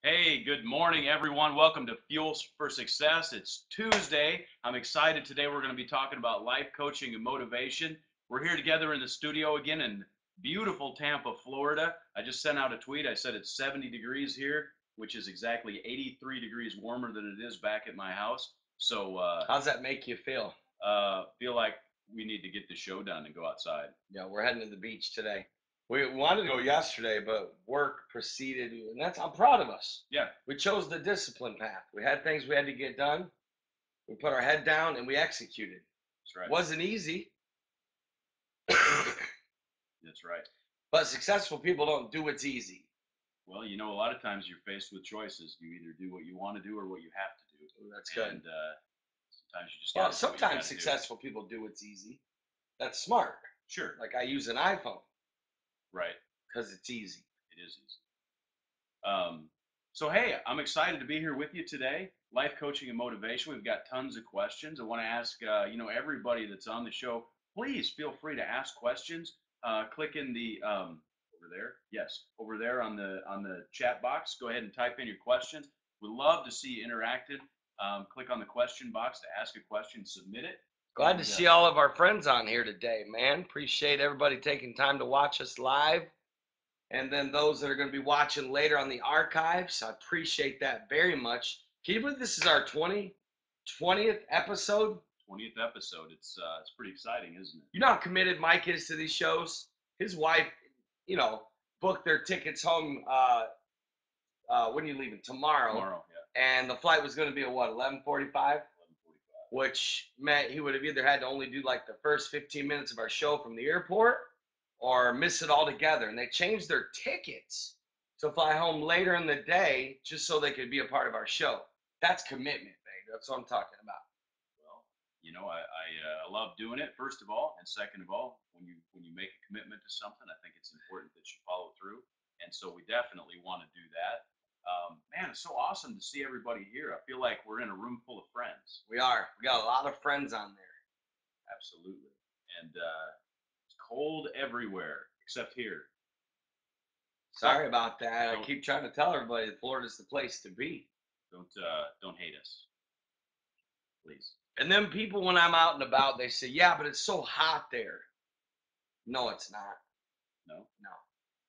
Hey, good morning, everyone. Welcome to Fuel for Success. It's Tuesday. I'm excited today. We're going to be talking about life coaching and motivation. We're here together in the studio again in beautiful Tampa, Florida. I just sent out a tweet. I said it's 70 degrees here, which is exactly 83 degrees warmer than it is back at my house. So, How's that make you feel? feel like we need to get the show done and go outside. Yeah, we're heading to the beach today. We wanted to go yesterday, but work proceeded, and I'm proud of us. Yeah, We chose the discipline path. We had things we had to get done. We put our head down and we executed. that's right. Wasn't easy, That's right. but successful people don't do what's easy. Well, a lot of times you're faced with choices. You either do what you want to do or what you have to do. Ooh, that's good. And sometimes you just got Well, to do what you sometimes got to do. successful people do what's easy. That's smart. Sure. Like I use an iPhone Right. because it's easy. It is easy. So, hey, I'm excited to be here with you today. Life coaching and motivation. We've got tons of questions. I want to ask, everybody that's on the show, please feel free to ask questions. Click in the over there. Yes, over there on the chat box. Go ahead and type in your questions. We'd love to see you interacted. Click on the question box to ask a question, submit it, Glad to and see all of our friends on here today, man. Appreciate everybody taking time to watch us live. And then those that are going to be watching later on the archives, I appreciate that very much. Can you believe this is our 20th episode? 20th episode. It's pretty exciting, isn't it? You know how committed Mike is to these shows? His wife, you know, booked their tickets home. When are you leaving? Tomorrow. Tomorrow, yeah. And the flight was going to be at what, 11:45? 11:45. Which meant he would have either had to only do like the first 15 minutes of our show from the airport or miss it altogether. And they changed their tickets to fly home later in the day just so they could be a part of our show. That's commitment, babe. That's what I'm talking about. Well, I love doing it. First of all, and second of all, when you make a commitment to something, I think it's important that you follow through. And so we definitely want to do that. Man, it's so awesome to see everybody here. I feel like we're in a room full of friends. We are. We got a lot of friends on there. Absolutely. And it's cold everywhere except here. Sorry about that. I Don't keep trying to tell everybody that Florida's the place to be. don't hate us, please. And then people, when I'm out and about, they say, yeah, but it's so hot there. No, it's not. No. No,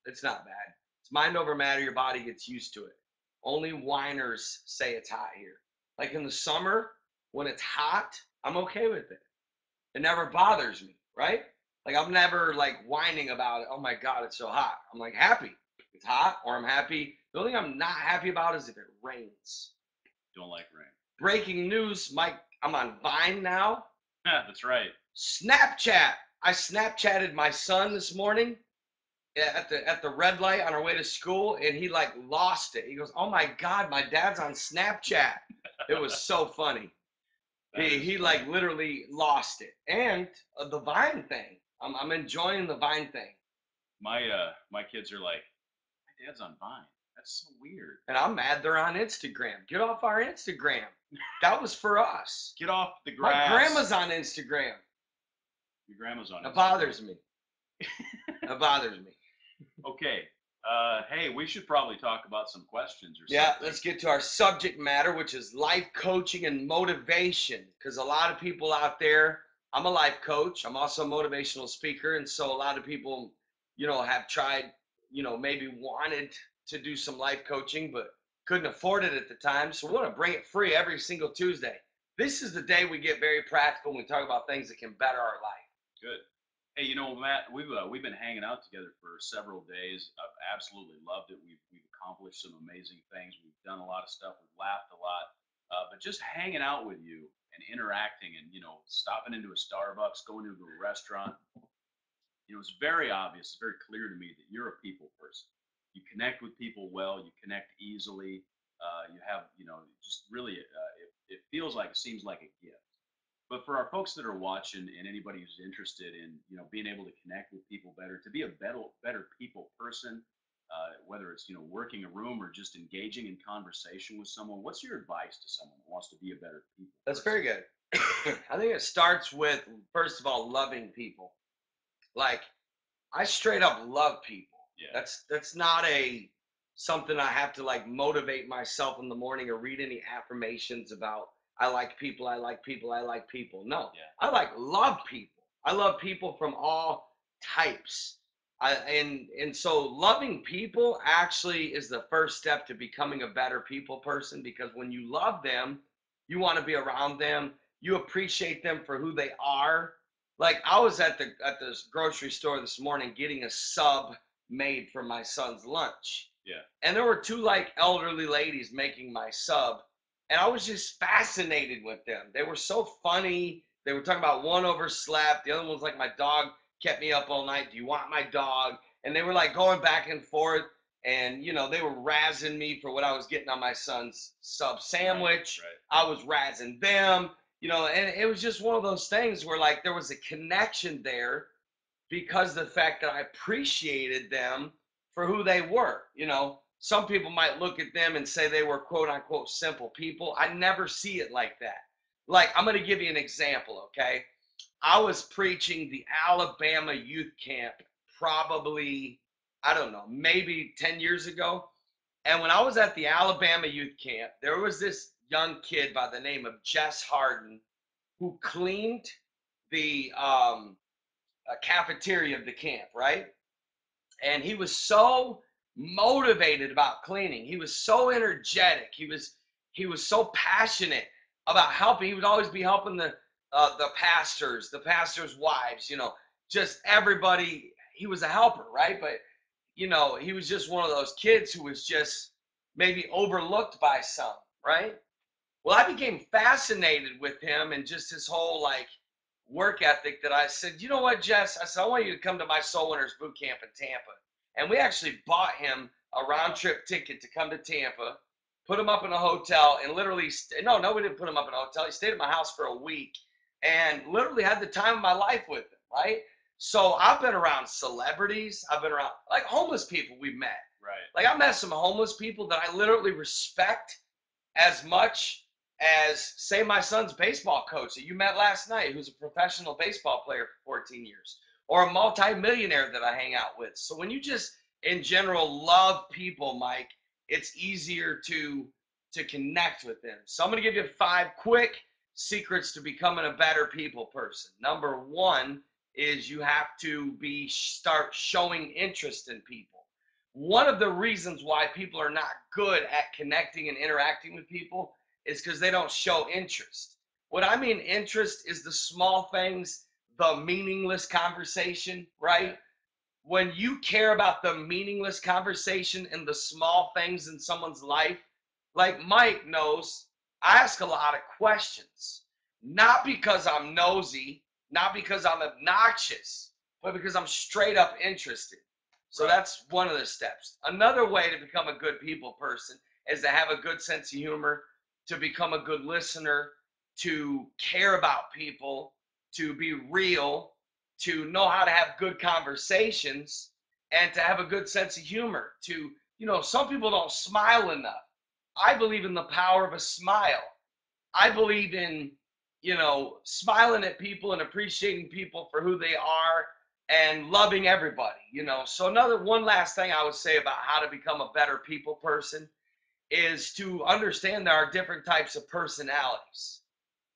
it's not bad. It's mind over matter. Your body gets used to it. Only whiners say it's hot here. Like in the summer, when it's hot, I'm okay with it. It never bothers me, right? Like I'm never like whining about it. Oh my God, it's so hot. I'm like happy. It's hot, or I'm happy. The only thing I'm not happy about is if it rains. Don't like rain. Breaking news, Mike. I'm on Vine now. That's right. Snapchat. I Snapchatted my son this morning at the red light on our way to school, and he like lost it. He goes, "Oh my God, my dad's on Snapchat." It was so funny. He like literally lost it. And the Vine thing. I'm enjoying the Vine thing. My kids are like, my dad's on Vine. That's so weird. And I'm mad they're on Instagram. Get off our Instagram. That was for us. Get off the My grass. grandma's on Instagram. Your grandma's on. It bothers me. It bothers me. Okay. Hey, we should probably talk about some questions or Yeah, something. let's get to our subject matter, which is life coaching and motivation. Because a lot of people out there, I'm a life coach. I'm also a motivational speaker. And so a lot of people, have tried, maybe wanted to do some life coaching, but couldn't afford it at the time. So we want to bring it free every single Tuesday. This is the day we get very practical and we talk about things that can better our life. Good. Hey, Matt, we've been hanging out together for several days. I've absolutely loved it. We've accomplished some amazing things. We've done a lot of stuff. We've laughed a lot. But just hanging out with you and interacting, and stopping into a Starbucks, going into a restaurant, it's very obvious. It's very clear to me that you're a people person. You connect with people well. You connect easily. You have, just really, it feels like, it seems like a gift. But for our folks that are watching and anybody who's interested in, being able to connect with people better, to be a better people person, whether it's, working a room or just engaging in conversation with someone, what's your advice to someone who wants to be a better people That's person? very good. I think it starts with, first of all, loving people. Like, I straight up love people. Yeah. That's not a something I have to like motivate myself in the morning or read any affirmations about I like people, I like people, I like people. No, Yeah. I like love people. I love people from all types. And so loving people actually is the first step to becoming a better people person, because when you love them, you want to be around them. You appreciate them for who they are. Like I was at this grocery store this morning getting a sub made for my son's lunch, Yeah. and there were two like elderly ladies making my sub, and I was just fascinated with them. They were so funny. They were talking about one overslept, the other one was like, my dog kept me up all night, do you want my dog? And they were like going back and forth, and they were razzing me for what I was getting on my son's sub Right. sandwich. Right. I was razzing them, and it was just one of those things where like there was a connection there because of the fact that I appreciated them for who they were. Some people might look at them and say they were quote unquote simple people. I never see it like that. Like, I'm going to give you an example, okay? I was preaching the Alabama youth camp probably, I don't know, maybe 10 years ago. And when I was at the Alabama youth camp, there was this young kid by the name of Jess Harden who cleaned the cafeteria of the camp, right? And he was so motivated about cleaning. He was so energetic. He was so passionate about helping. He would always be helping the pastors, the pastors' wives, just everybody. He was a helper, right? But he was just one of those kids who was just maybe overlooked by some, right? Well, I became fascinated with him and just his whole like work ethic, that I said, you know what, Jess? I said, I want you to come to my Soul Winners boot camp in Tampa. And we actually bought him a round Wow. trip ticket to come to Tampa, put him up in a hotel, and literally, no, we didn't put him up in a hotel. He stayed at my house for a week and literally had the time of my life with him, right? So I've been around celebrities. I've been around like homeless people we've met. Right. Like I met some homeless people that I literally respect as much as, say, my son's baseball coach that you met last night, who's a professional baseball player for 14 years, or a multimillionaire that I hang out with. So when you just in general love people, Mike, it's easier to connect with them. So I'm going to give you 5 quick secrets to becoming a better people person. Number 1 is you have to start showing interest in people. One of the reasons why people are not good at connecting and interacting with people is because they don't show interest. What I mean interest is the small things, the meaningless conversation, Yeah. right? When you care about the meaningless conversation and the small things in someone's life, like Mike knows, I ask a lot of questions, not because I'm nosy, not because I'm obnoxious, but because I'm straight up interested. So Right. that's one of the steps. Another way to become a good people person is to have a good sense of humor, to become a good listener, to care about people, to be real, to know how to have good conversations, and to have a good sense of humor. Some people don't smile enough. I believe in the power of a smile. I believe in, smiling at people and appreciating people for who they are and loving everybody. So one last thing I would say about how to become a better people person is to understand there are different types of personalities.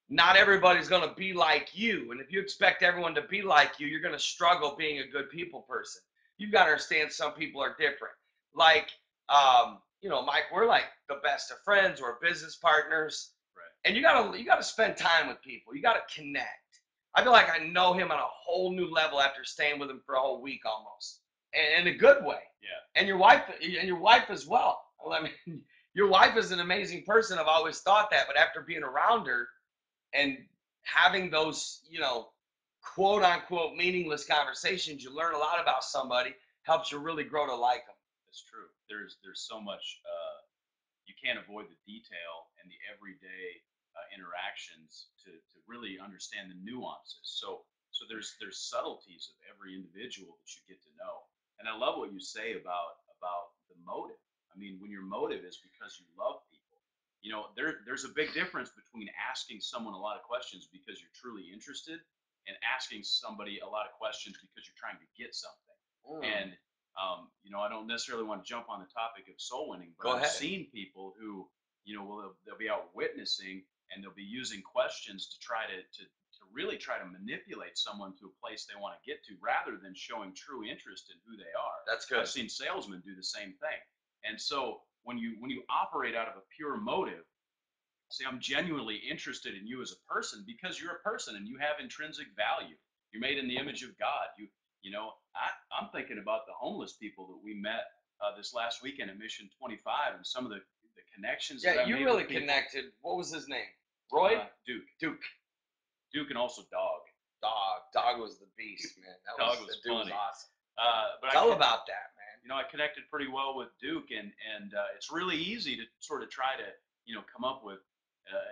Not everybody's going to be like you. And if you expect everyone to be like you, you're going to struggle being a good people person. You've got to understand some people are different. Like, Mike, we're like the best of friends or business partners. Right. And you gotta spend time with people. You gotta connect. I feel like I know him on a whole new level after staying with him for a whole week almost, and in a good way. Yeah. And your wife as well. I mean, your wife is an amazing person. I've always thought that, but after being around her and having those, quote unquote meaningless conversations, you learn a lot about somebody, helps you really grow to like them. That's true. There's so much you can't avoid the detail and the everyday interactions to really understand the nuances. So there's subtleties of every individual that you get to know. And I love what you say about the motive. I mean, when your motive is because you love people, there's a big difference between asking someone a lot of questions because you're truly interested and asking somebody a lot of questions because you're trying to get something. Mm. And I don't necessarily want to jump on the topic of soul winning, but Go I've ahead. seen people who, they'll be out witnessing and they'll be using questions to try to really try to manipulate someone to a place they want to get to rather than showing true interest in who they are. That's I've good. seen salesmen do the same thing. And so when you operate out of a pure motive, say I'm genuinely interested in you as a person because you're a person and you have intrinsic value. You're made in the image of God. I'm thinking about the homeless people that we met this last weekend at Mission 25 and some of the connections that Yeah, I you made really with people. connected. What was his name? Roy? Duke, Duke. Duke, and also Dog. Dog was the beast, man. Dog The was dude was funny. awesome. But Tell about that, man. I connected pretty well with Duke, and it's really easy to sort of try to come up with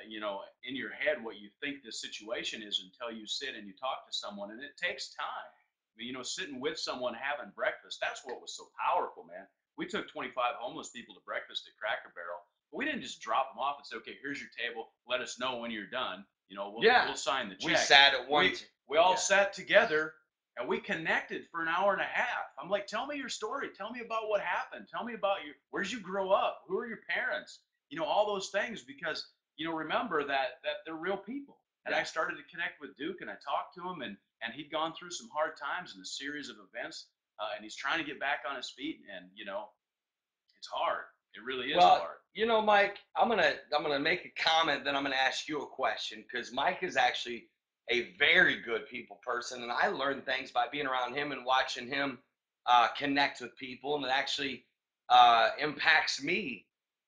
in your head what you think the situation is until you sit and you talk to someone, and it takes time. I mean, sitting with someone having breakfast, that's what was so powerful, man. We took 25 homeless people to breakfast at Cracker Barrel, but we didn't just drop them off and say, okay, here's your table, let us know when you're done, Yeah. we'll sign the We check. sat at one. We all Yeah. sat together and we connected for an hour and a half. I'm like, tell me your story. Tell me about what happened. Tell me about where'd you grow up? Who are your parents? All those things because remember that they're real people. And Yeah. I started to connect with Duke and I talked to him and he'd gone through some hard times in a series of events and he's trying to get back on his feet and it's hard. It really is Well, hard. Mike, I'm gonna make a comment, then I'm gonna ask you a question because Mike is actually a very good people person, and I learned things by being around him and watching him connect with people, and it actually impacts me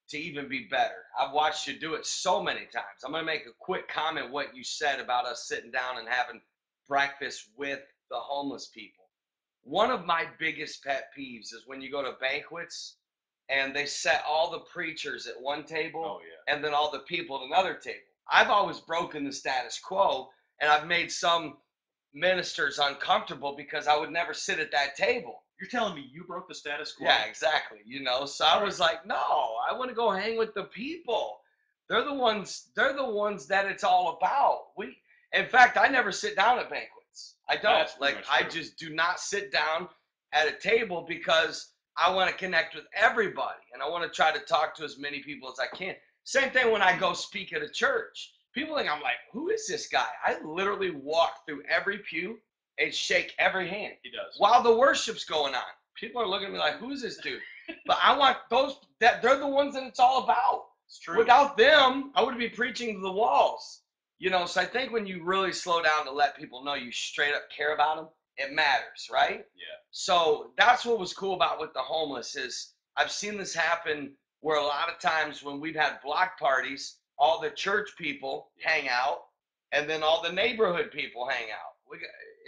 to even be better. I've watched you do it so many times. I'm gonna make a quick comment what you said about us sitting down and having breakfast with the homeless people. One of my biggest pet peeves is when you go to banquets and they set all the preachers at one table Oh yeah. and then all the people at another table. I've always broken the status quo and I've made some ministers uncomfortable because I would never sit at that table. You're telling me you broke the status quo? Yeah, exactly. So I was like, no, I want to go hang with the people. They're the ones that it's all about. In fact, I never sit down at banquets. I don't. That's pretty much I true. just do not sit down at a table because I want to connect with everybody and I want to try to talk to as many people as I can. Same thing when I go speak at a church. People think I'm like, who is this guy? I literally walk through every pew and shake every hand He does. while the worship's going on. People are looking at me like, who's this dude? But I want those that they're the ones that it's all about. It's true. Without them, I would be preaching to the walls. So I think when you really slow down to let people know you straight up care about them, it matters, right? Yeah. So that's what was cool about with the homeless is I've seen this happen where a lot of times when we've had block parties, all the church people hang out and then all the neighborhood people hang out.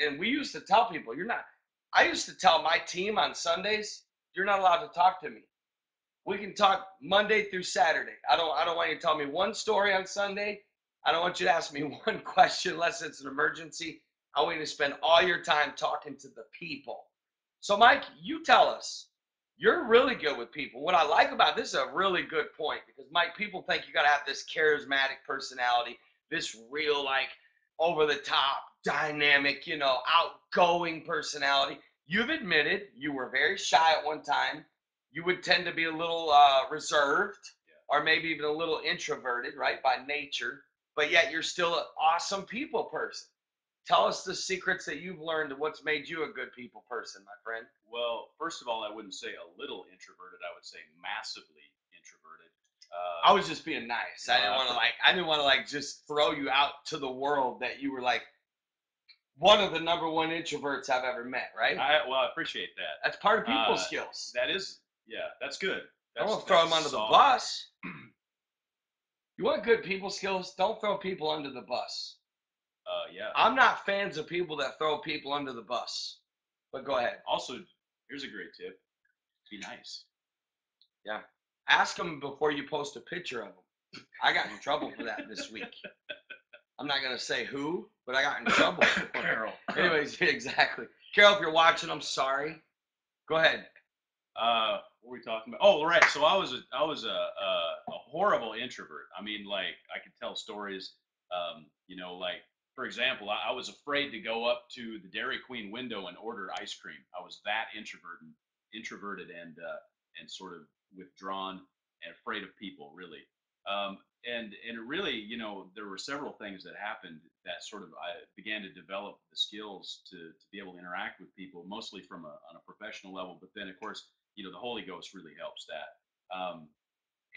And we used to tell people, you're not I used to tell my team on Sundays, you're not allowed to talk to me. We can talk Monday through Saturday. I don't want you to tell me one story on Sunday. I don't want you to ask me one question unless it's an emergency. I want you to spend all your time talking to the people. So Mike, you tell us. You're really good with people. What I like about this is a really good point because Mike, people think you got to have this charismatic personality, this real like over the top, dynamic, outgoing personality. You've admitted you were very shy at one time. You would tend to be a little reserved or maybe even a little introverted, right, by nature, but yet you're still an awesome people person. Tell us the secrets that you've learned and what's made you a good people person, my friend. Well, first of all, I wouldn't say a little introverted. I would say massively introverted. I was just being nice. I didn't want to like just throw you out to the world that you were like one of the number one introverts I've ever met, right? I appreciate that. That's part of people skills. That is, yeah, that's good. I don't throw them under the bus. You want good people skills? Don't throw people under the bus. Yeah. I'm not fans of people that throw people under the bus. But go ahead. Also, here's a great tip: be nice. Yeah. Ask them before you post a picture of them. I got in trouble for that this week. I'm not gonna say who, but I got in trouble. Carol. Anyways, exactly. Carol, if you're watching, I'm sorry. Go ahead. What were we talking about? Oh, right. So I was a horrible introvert. I mean, like I could tell stories. Like for example, I was afraid to go up to the Dairy Queen window and order ice cream. I was that introverted introverted and sort of withdrawn and afraid of people, really. And it really, there were several things that happened that sort of I began to develop the skills to be able to interact with people, mostly from on a professional level. But then, of course, the Holy Ghost really helps that.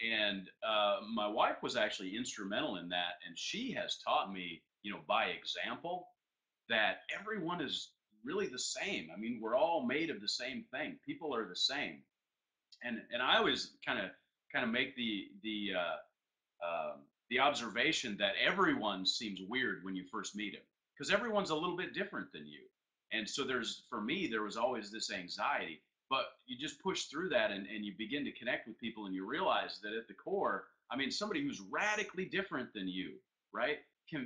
And my wife was actually instrumental in that, and she has taught me, by example, that everyone is really the same. I mean, we're all made of the same thing. People are the same, and I always kind of make the observation that everyone seems weird when you first meet them because everyone's a little bit different than you. And so for me, there was always this anxiety, but you just push through that and you begin to connect with people and you realize that at the core, I mean, somebody who's radically different than you, right?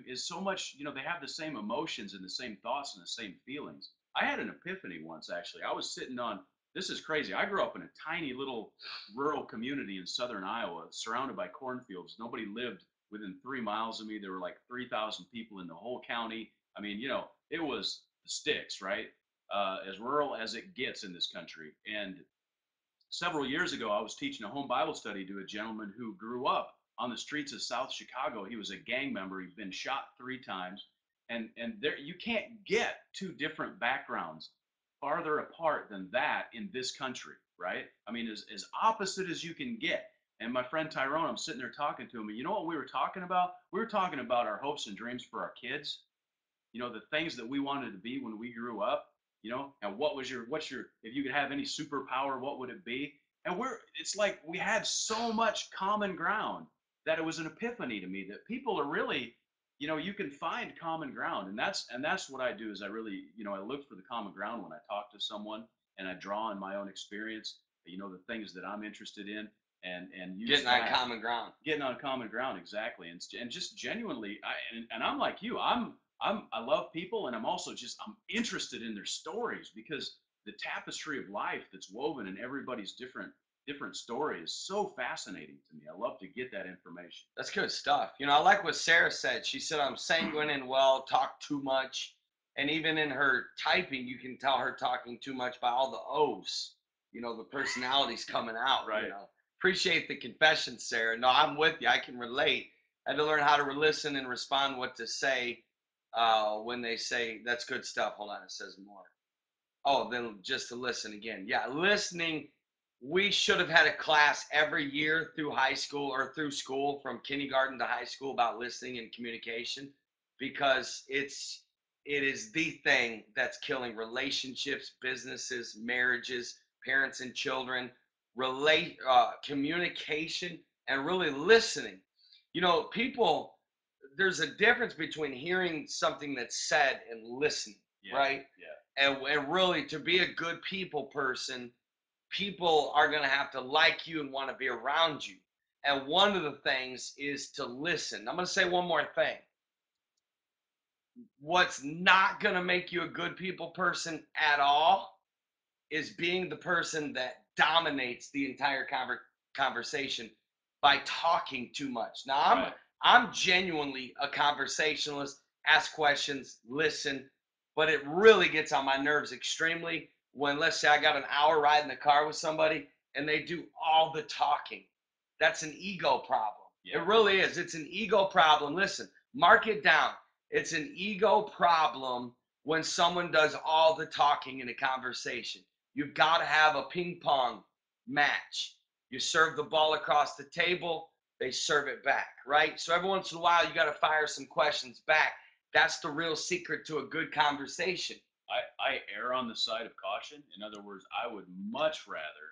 Is so much, they have the same emotions and the same thoughts and the same feelings. I had an epiphany once, actually. I was sitting on, this is crazy. I grew up in a tiny little rural community in southern Iowa, surrounded by cornfields. Nobody lived within 3 miles of me. There were like 3,000 people in the whole county. I mean, it was the sticks, right? As rural as it gets in this country. And several years ago, I was teaching a home Bible study to a gentleman who grew up on the streets of South Chicago. He was a gang member. He'd been shot 3 times. And there, you can't get two different backgrounds farther apart than that in this country, right? I mean, as opposite as you can get. And my friend Tyrone, I'm sitting there talking to him, and you know what we were talking about? We were talking about our hopes and dreams for our kids, the things that we wanted to be when we grew up, and if you could have any superpower, what would it be? And it's like we had so much common ground that it was an epiphany to me that people are really, you can find common ground. And that's what I do is I really, I look for the common ground when I talk to someone, and I draw on my own experience, the things that I'm interested in, and use Getting on that. common ground. Getting on common ground, exactly. And just genuinely, and I'm like you. I love people, and I'm interested in their stories because the tapestry of life that's woven in everybody's different story is so fascinating to me. I love to get that information. That's good stuff. I like what Sarah said. She said, I'm sanguine and well, talk too much. And even in her typing, you can tell her talking too much by all the O's, the personalities coming out. Right. Appreciate the confession, Sarah. No, I'm with you. I can relate. I had to learn how to listen and respond what to say when they say, that's good stuff. Hold on, it says more. Oh, then just to listen again. Yeah, listening. We should have had a class every year through high school or through school from kindergarten to high school about listening and communication because it is the thing that's killing relationships, businesses, marriages, parents and children, communication, and really listening. People, there's a difference between hearing something that's said and listening, Yeah, right? yeah. And really, to be a good people person, people are going to have to like you and want to be around you. And one of the things is to listen. I'm going to say one more thing. What's not going to make you a good people person at all is being the person that dominates the entire conversation by talking too much. Now, Right. I'm genuinely a conversationalist, ask questions, listen, but it really gets on my nerves extremely when, let's say, I got an hour ride in the car with somebody and they do all the talking. That's an ego problem. Yeah. It really is. It's an ego problem. Listen, mark it down. It's an ego problem when someone does all the talking in a conversation. You've got to have a ping pong match. You serve the ball across the table, they serve it back, right? So every once in a while, you got to fire some questions back. That's the real secret to a good conversation. I err on the side of caution. In other words, I would much rather,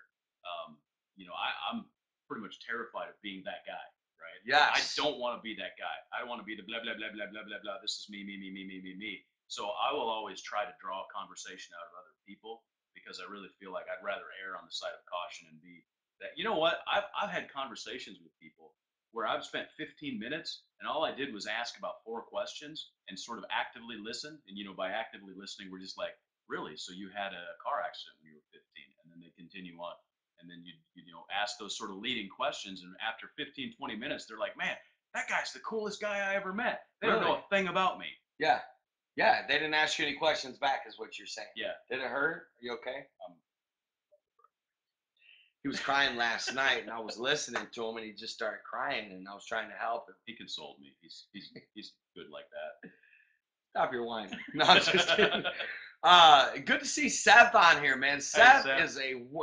I'm pretty much terrified of being that guy, right? I Yes. don't want to be that guy. I don't want to be the blah, blah, blah, blah, blah, blah, blah. This is me, me, me, me, me, me, me. So I will always try to draw a conversation out of other people because I really feel like I'd rather err on the side of caution and be that. You know what? I've had conversations with people where I've spent 15 minutes and all I did was ask about 4 questions and sort of actively listen. And, by actively listening, we're just like, really? So you had a car accident when you were 15? And then they continue on. And then you ask those sort of leading questions. And after 15, 20 minutes, they're like, man, that guy's the coolest guy I ever met. They don't know a thing about me. Yeah. Yeah. They didn't ask you any questions back, is what you're saying. Yeah. Did it hurt? Are you okay? he was crying last night, and I was listening to him, and he just started crying, and I was trying to help him. He consoled me. He's good like that. Stop your whining. No, I'm just kidding. Good to see Seth on here, man. Hey, Seth Seth. is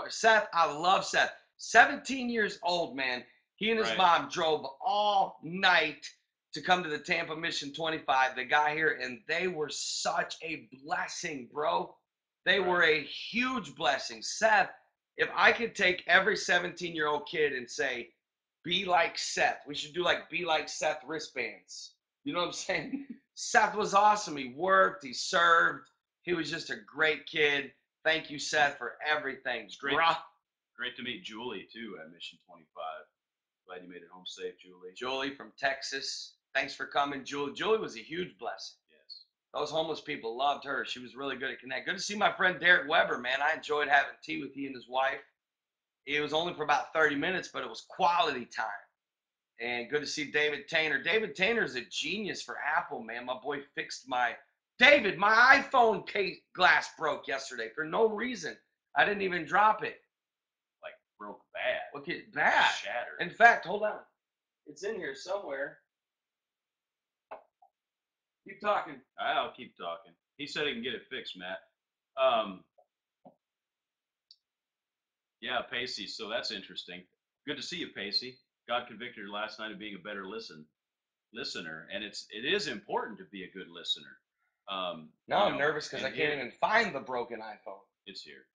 Seth. I love Seth. 17 years old, man. He and his Right. mom drove all night to come to the Tampa Mission 25. They got here, and they were such a blessing, bro. They were Right. a huge blessing. Seth, if I could take every 17-year-old kid and say, be like Seth, we should do like be like Seth wristbands. You know what I'm saying? Seth was awesome. He worked, he served. He was just a great kid. Thank you, Seth, for everything. It's great. Bruh. Great to meet Julie too at Mission 25. Glad you made it home safe, Julie. Julie from Texas. Thanks for coming, Julie. Julie was a huge blessing. Yes. Those homeless people loved her. She was really good at connect. Good to see my friend Derek Weber, man. I enjoyed having tea with he and his wife. It was only for about 30 minutes, but it was quality time. And good to see David Tainer. David Tainer is a genius for Apple, man. My boy fixed my iPhone case glass broke yesterday for no reason. I didn't even drop it. Like broke bad. Look at bad. Shattered. In fact, hold on. It's in here somewhere. Keep talking. I'll keep talking. He said he can get it fixed, Matt. Yeah, Pacey. So that's interesting. Good to see you, Pacey. God convicted her last night of being a better listener, and it is important to be a good listener. Now I'm nervous because I and can't even find the broken iPhone. It's here.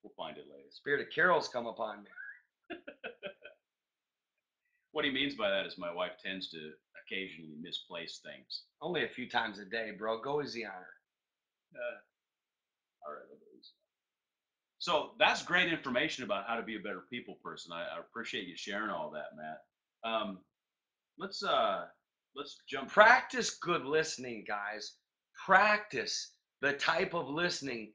We'll find it later. Spirit of Carol's come upon me. What he means by that is my wife tends to occasionally misplace things. Only a few times a day, bro. Go easy on her. All right, so that's great information about how to be a better people person. I appreciate you sharing all that, Matt. Let's jump. Practice good listening, guys. Practice the type of listening.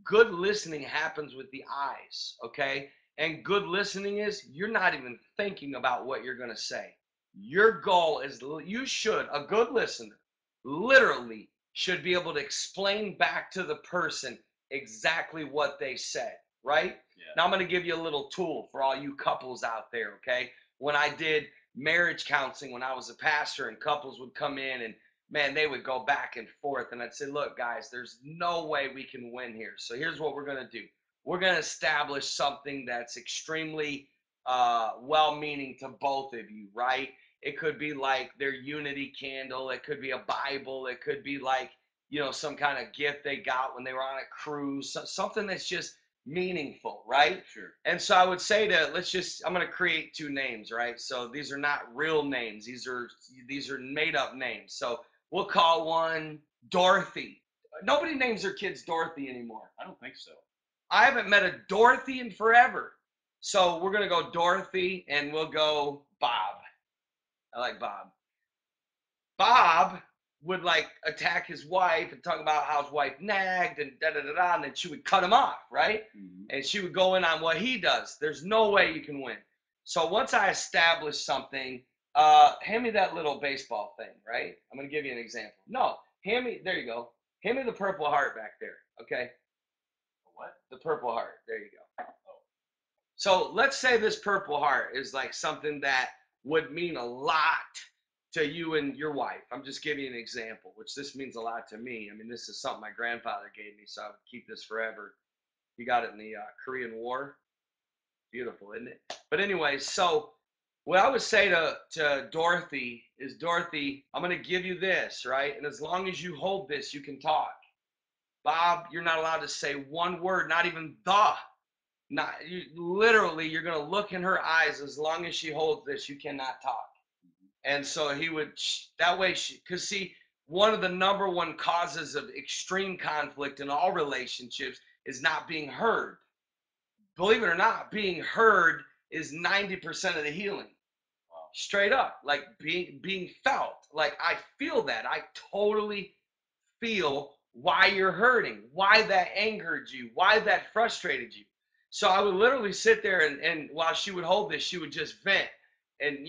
Good listening happens with the eyes, okay? And good listening is you're not even thinking about what you're going to say. Your goal is a good listener literally should be able to explain back to the person exactly what they said, right? Yeah. Now I'm going to give you a little tool for all you couples out there, okay? When I did marriage counseling when I was a pastor and couples would come in and man, they would go back and forth. And I'd say, look, guys, there's no way we can win here. So here's what we're going to do. We're going to establish something that's extremely well-meaning to both of you, right? It could be like their unity candle. It could be a Bible. It could be like, some kind of gift they got when they were on a cruise, something that's just meaningful, right? Sure. And so I would say I'm going to create two names, right? So these are not real names. These are made up names. So we'll call one Dorothy. Nobody names their kids Dorothy anymore. I don't think so. I haven't met a Dorothy in forever. So we're going to go Dorothy and we'll go Bob. I like Bob. Bob would like attack his wife and talk about how his wife nagged and da-da-da-da, and then she would cut him off, right? Mm-hmm. And she would go in on what he does. There's no way you can win. So once I establish something, hand me that little baseball thing, right? I'm going to give you an example. No, there you go. Hand me the purple heart back there, okay? What? The purple heart. There you go. Oh. So let's say this purple heart is like something that would mean a lot to you and your wife. I'm just giving you an example, which this means a lot to me. I mean, this is something my grandfather gave me, so I would keep this forever. He got it in the Korean War. Beautiful, isn't it? But anyway, so what I would say to Dorothy is, Dorothy, I'm going to give you this, right? And as long as you hold this, you can talk. Bob, you're not allowed to say one word, not even the. Literally, you're going to look in her eyes. As long as she holds this, you cannot talk. And so he would, that way, because see, one of the number one causes of extreme conflict in all relationships is not being heard. Believe it or not, being heard is 90% of the healing. Wow. Straight up, like being felt. Like I feel that. I totally feel why you're hurting, why that angered you, why that frustrated you. So I would literally sit there and while she would hold this, she would just vent and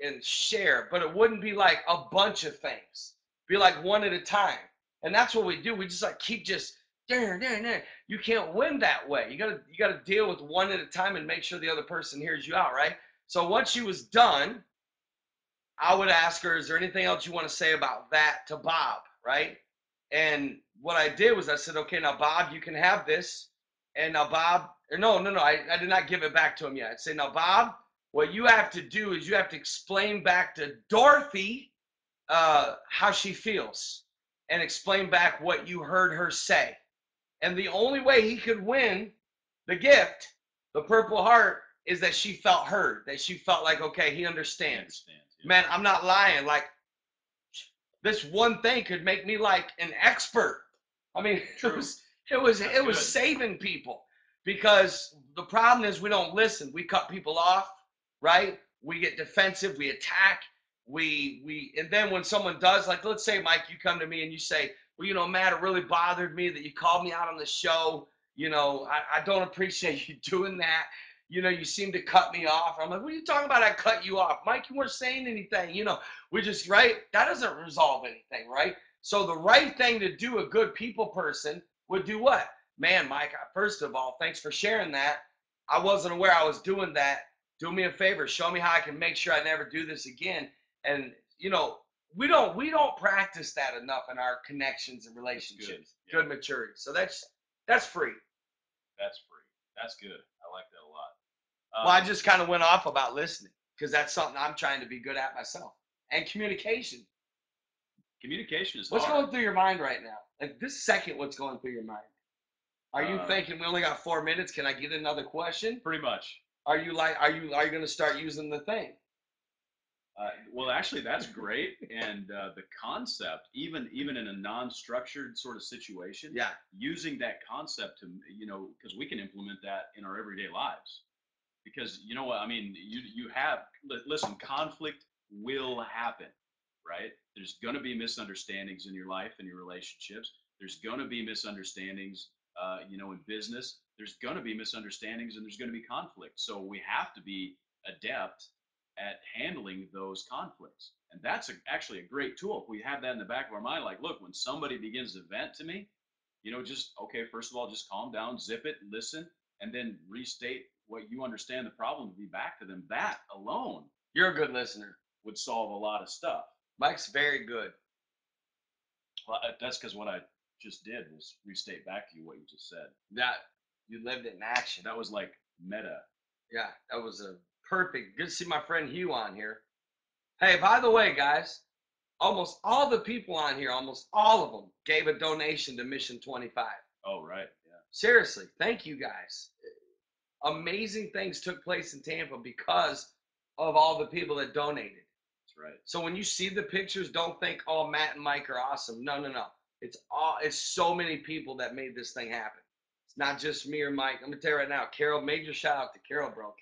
and share, but it wouldn't be like a bunch of things. Be like one at a time. And that's what we do. We just like keep just Darn, darn, darn. You can't win that way. You gotta deal with one at a time and make sure the other person hears you out, right? So once she was done, I would ask her, is there anything else you want to say about that to Bob, right? And what I did was I said, okay, now Bob, you can have this. And now Bob, or no, no, no, I did not give it back to him yet. I'd say, now Bob, what you have to do is you have to explain back to Dorothy how she feels and explain back what you heard her say. And the only way he could win the gift, the Purple Heart, is that she felt heard, that she felt like, okay, he He understands. understands. Yeah. Man, I'm not lying. Like, this one thing could make me like an expert. I mean, True. it That's was good. saving people, because the problem is we don't listen. We cut people off, right? We get defensive, we attack, we and then when someone does, like, let's say, Mike, you come to me and you say, well, Matt, it really bothered me that you called me out on the show. I don't appreciate you doing that. You seem to cut me off. I'm like, what are you talking about? I cut you off, Mike. You weren't saying anything. We just, right? That doesn't resolve anything, right? So the right thing to do, a good people person would do what? Man, Mike, first of all, thanks for sharing that. I wasn't aware I was doing that. Do me a favor, show me how I can make sure I never do this again. And we don't practice that enough in our connections and relationships. Yeah. Good maturity. So that's free. That's free. That's good. I like that a lot. Well, I just kind of went off about listening, because that's something I'm trying to be good at myself. And communication. Communication is What's hard. going through your mind right now? Like this second, what's going through your mind? Are you thinking, we only got 4 minutes? Can I get another question? Pretty much. Are you going to start using the thing? Well, actually, that's great. And the concept, even in a non-structured sort of situation, Yeah. using that concept to, because we can implement that in our everyday lives. Because you know what I mean, you have listen, conflict will happen, right? There's going to be misunderstandings in your life and your relationships. There's going to be misunderstandings, in business. There's going to be misunderstandings and there's going to be conflict. So we have to be adept at handling those conflicts. And that's actually a great tool. If we have that in the back of our mind, like, look, when somebody begins to vent to me, just, okay, first of all, just calm down, zip it, listen, and then restate what you understand the problem to be back to them. That alone You're a good listener. would solve a lot of stuff. Mike's very good. Well, that's because what I just did was restate back to you what you just said. That you lived it in action. That was like meta. Yeah, that was a perfect. Good to see my friend Hugh on here. Hey, by the way, guys, almost all the people on here, almost all of them, gave a donation to Mission 25. Oh, right. Yeah. Seriously, thank you guys. Amazing things took place in Tampa because of all the people that donated. That's right. So when you see the pictures, don't think, oh, Matt and Mike are awesome. No, no, no. It's so many people that made this thing happen. It's not just me or Mike. I'm gonna tell you right now, Carol, major shout out to Carol, bro.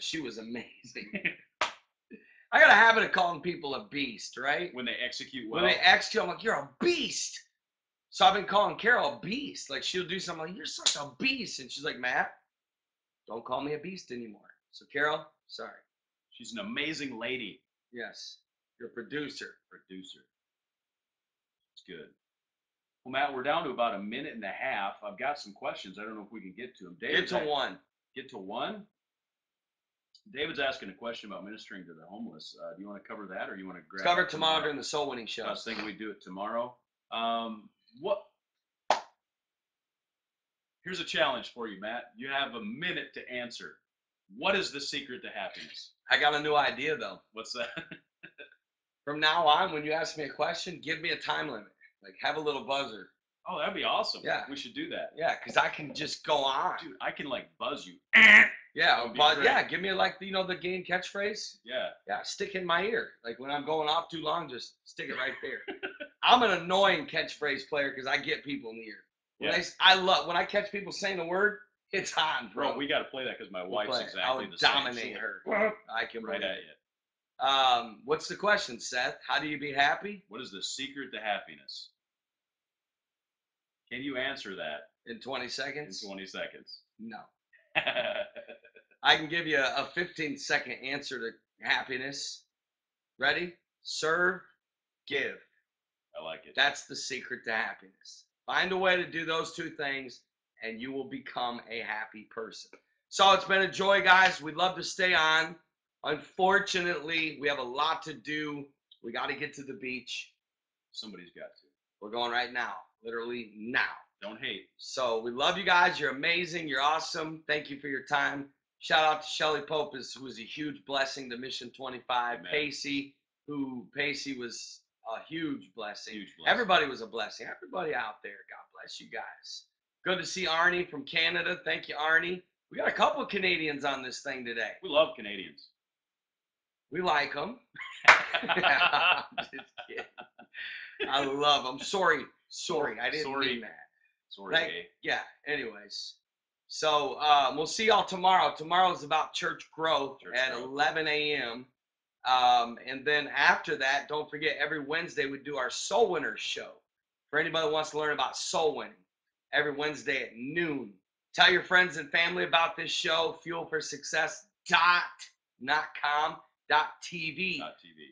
She was amazing. I got a habit of calling people a beast, right? When they execute well. When they execute, I'm like, you're a beast. So I've been calling Carol a beast. Like, she'll do something like, you're such a beast. And she's like, Matt, don't call me a beast anymore. So Carol, sorry. She's an amazing lady. Yes. You're a producer. Producer. It's good. Well, Matt, we're down to about a minute and a half. I've got some questions. I don't know if we can get to them. Get to one. Get to one? David's asking a question about ministering to the homeless. Do you want to cover that, or you want to grab? Cover tomorrow during the Soul Winning Show. I was thinking we'd do it tomorrow. What? Here's a challenge for you, Matt. You have a minute to answer. What is the secret to happiness? I got a new idea though. What's that? From now on, when you ask me a question, give me a time limit. Like, have a little buzzer. Oh, that'd be awesome. Yeah. We should do that. Yeah, because I can just go on. Dude, I can like buzz you. Yeah, would be but great. yeah, give me like the game catchphase. Yeah. Yeah, stick in my ear. Like when I'm going off too long, just stick it right there. I'm an annoying catchphrase player because I get people in the ear. When I catch people saying the word, it's on, bro. Bro, we got to play that because my wife's play it. exactly I'll the same. dominate her. I can Right believe at it. you. What's the question, Seth? How do you be happy? What is the secret to happiness? Can you answer that In 20 in seconds? 20 seconds? No. I can give you a 15-second answer to happiness. Ready? Serve, give. I like it. That's the secret to happiness. Find a way to do those two things, and you will become a happy person. So it's been a joy, guys. We'd love to stay on. Unfortunately, we have a lot to do. We got to get to the beach. Somebody's got to. We're going right now, literally now. Don't hate. So we love you guys. You're amazing. You're awesome. Thank you for your time. Shout out to Shelly Pope, who was a huge blessing to Mission 25. Amen. Pacey was a huge blessing. Huge blessing. Everybody was a blessing. Everybody out there, God bless you guys. Good to see Arnie from Canada. Thank you, Arnie. We got a couple of Canadians on this thing today. We love Canadians. We like them. Just kidding. I love them. Sorry, I didn't mean that. Sorry. Yeah. Anyways, so we'll see y'all tomorrow. Tomorrow's about church growth at 11 a.m. And then after that, don't forget, every Wednesday we do our Soul Winners show. For anybody who wants to learn about soul winning, every Wednesday at noon. Tell your friends and family about this show, fuelforsuccess.com.tv. Not TV.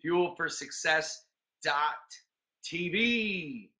Fuelforsuccess.tv.